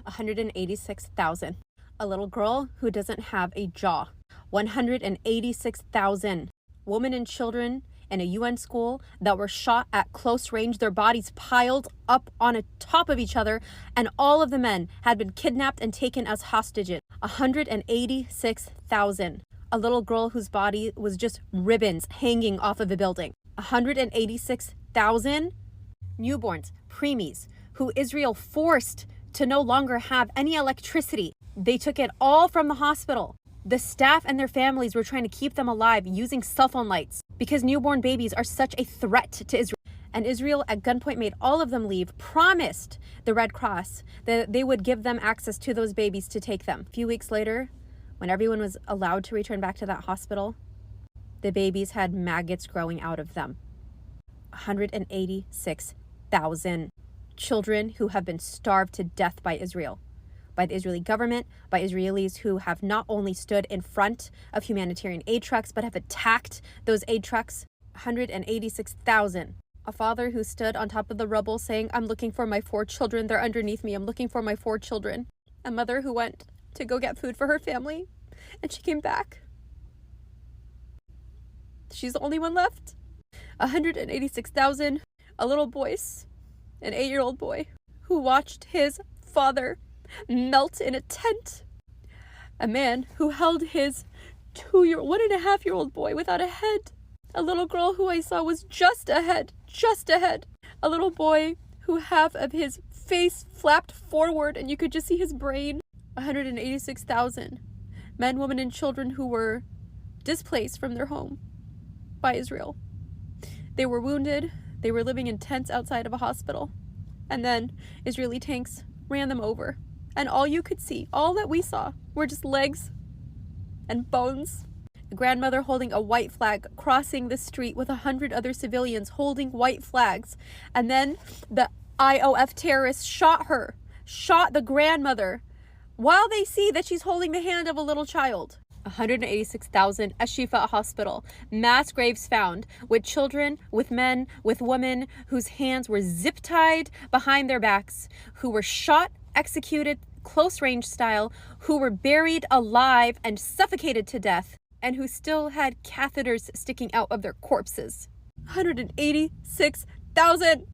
186,000. A little girl who doesn't have a jaw. 186,000. Women and children in a UN school that were shot at close range, their bodies piled up on a top of each other, and all of the men had been kidnapped and taken as hostages. 186,000. A little girl whose body was just ribbons hanging off of a building. 186,000 newborns, preemies, who Israel forced to no longer have any electricity. They took it all from the hospital. The staff and their families were trying to keep them alive using cell phone lights because newborn babies are such a threat to Israel. And Israel at gunpoint made all of them leave, promised the Red Cross that they would give them access to those babies to take them. A few weeks later, when everyone was allowed to return back to that hospital, the babies had maggots growing out of them. 186,000 children who have been starved to death by Israel, by the Israeli government, by Israelis who have not only stood in front of humanitarian aid trucks, but have attacked those aid trucks. 186,000. A father who stood on top of the rubble saying, "I'm looking for my 4 children. They're underneath me. I'm looking for my 4 children." A mother who went to go get food for her family, and she came back. She's the only one left. 186,000. A little voice, an 8-year-old boy, who watched his father melt in a tent. A man who held his 1.5-year-old boy without a head. A little girl who I saw was just a head. A little boy who half of his face flapped forward and you could just see his brain. 186,000 men, women, and children who were displaced from their home by Israel. They were wounded. They were living in tents outside of a hospital. And then Israeli tanks ran them over. And all you could see, all that we saw, were just legs and bones. A grandmother holding a white flag crossing the street with 100 other civilians holding white flags. And then the IOF terrorists shot the grandmother, while they see that she's holding the hand of a little child. 186,000 at Shifa Hospital. Mass graves found with children, with men, with women whose hands were zip-tied behind their backs, who were shot, executed, close-range style, who were buried alive and suffocated to death, and who still had catheters sticking out of their corpses. 186,000!